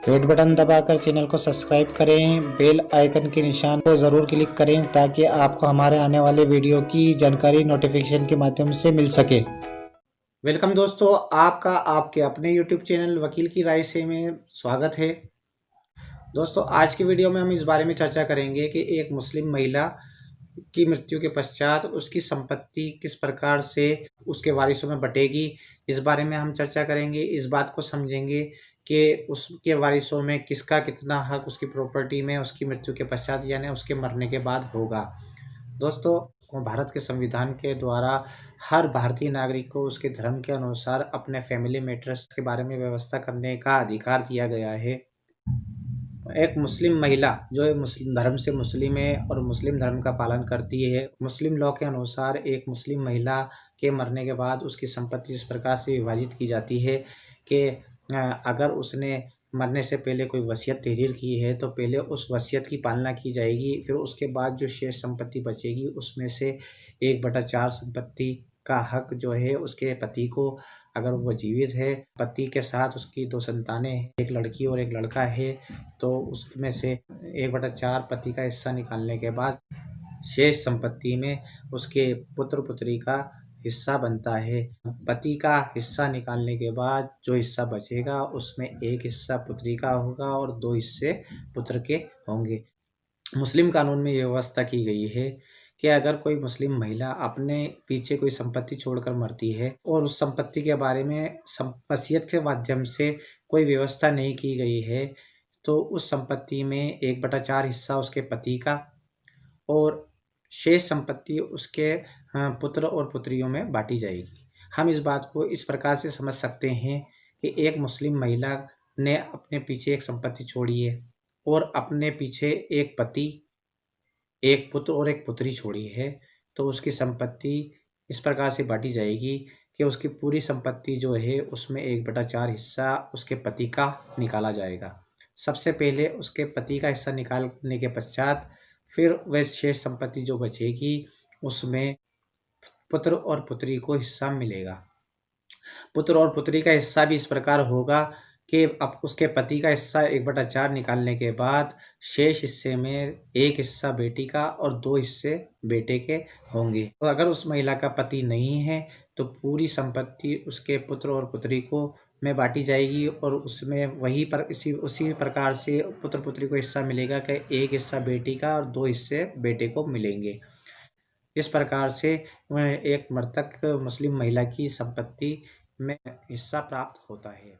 Red button दबाकर channel को subscribe करें, बेल आइकन के निशान को ज़रूर क्लिक करें ताकि आपको हमारे आने वाले वीडियो की जानकारी नोटिफिकेशन के माध्यम से मिल सके। वेलकम दोस्तों, आपका आपके अपने यूट्यूब चैनल वकील की राय से में स्वागत है। दोस्तों, आज की वीडियो में हम इस बारे में चर्चा करेंगे कि एक मुस्लिम महिला की मृत्यु के पश्चात उसकी संपत्ति किस प्रकार से उसके वारिसों में बटेगी। इस बारे में हम चर्चा करेंगे, इस बात को समझेंगे कि उसके वारिसों में किसका कितना हक उसकी प्रॉपर्टी में उसकी मृत्यु के पश्चात यानी उसके मरने के बाद होगा। दोस्तों, भारत के संविधान के द्वारा हर भारतीय नागरिक को उसके धर्म के अनुसार अपने फैमिली मैटर्स के बारे में व्यवस्था करने का अधिकार दिया गया है। एक मुस्लिम महिला जो है मुस्लिम धर्म से मुस्लिम है और मुस्लिम धर्म का पालन करती है। मुस्लिम लॉ के अनुसार एक मुस्लिम महिला के मरने के बाद उसकी संपत्ति इस प्रकार से विभाजित की जाती है कि अगर उसने मरने से पहले कोई वसीयत तहरीर की है तो पहले उस वसीयत की पालना की जाएगी। फिर उसके बाद जो शेष संपत्ति बचेगी उसमें से 1/4 संपत्ति का हक जो है उसके पति को, अगर वो जीवित है, पति के साथ उसकी 2 संतानें हैं, एक लड़की और एक लड़का है, तो उसमें से 1/4 पति का हिस्सा निकालने के बाद शेष संपत्ति में उसके पुत्र पुत्री का हिस्सा बनता है। पति का हिस्सा निकालने के बाद जो हिस्सा बचेगा उसमें एक हिस्सा पुत्री का होगा और 2 हिस्से पुत्र के होंगे। मुस्लिम कानून में ये व्यवस्था की गई है कि अगर कोई मुस्लिम महिला अपने पीछे कोई संपत्ति छोड़कर मरती है और उस संपत्ति के बारे में वसीयत के माध्यम से कोई व्यवस्था नहीं की गई है तो उस संपत्ति में 1/4 हिस्सा उसके पति का और शेष संपत्ति उसके पुत्र और पुत्रियों में बांटी जाएगी। हम इस बात को इस प्रकार से समझ सकते हैं कि एक मुस्लिम महिला ने अपने पीछे एक संपत्ति छोड़ी है और अपने पीछे एक पति, एक पुत्र और एक पुत्री छोड़ी है, तो उसकी संपत्ति इस प्रकार से बांटी जाएगी कि उसकी पूरी संपत्ति जो है उसमें 1/4 हिस्सा उसके पति का निकाला जाएगा। सबसे पहले उसके पति का हिस्सा निकालने के पश्चात फिर वह शेष संपत्ति जो बचेगी उसमें पुत्र और पुत्री को हिस्सा मिलेगा। पुत्र और पुत्री का हिस्सा भी इस प्रकार होगा कि अब उसके पति का हिस्सा 1/4 निकालने के बाद शेष हिस्से में एक हिस्सा बेटी का और 2 हिस्से बेटे के होंगे। तो अगर उस महिला का पति नहीं है तो पूरी संपत्ति उसके पुत्र और पुत्री को में बांटी जाएगी और उसमें उसी प्रकार से पुत्र पुत्री को हिस्सा मिलेगा कि एक हिस्सा बेटी का और 2 हिस्से बेटे को मिलेंगे। इस प्रकार से एक मृतक मुस्लिम महिला की संपत्ति में हिस्सा प्राप्त होता है।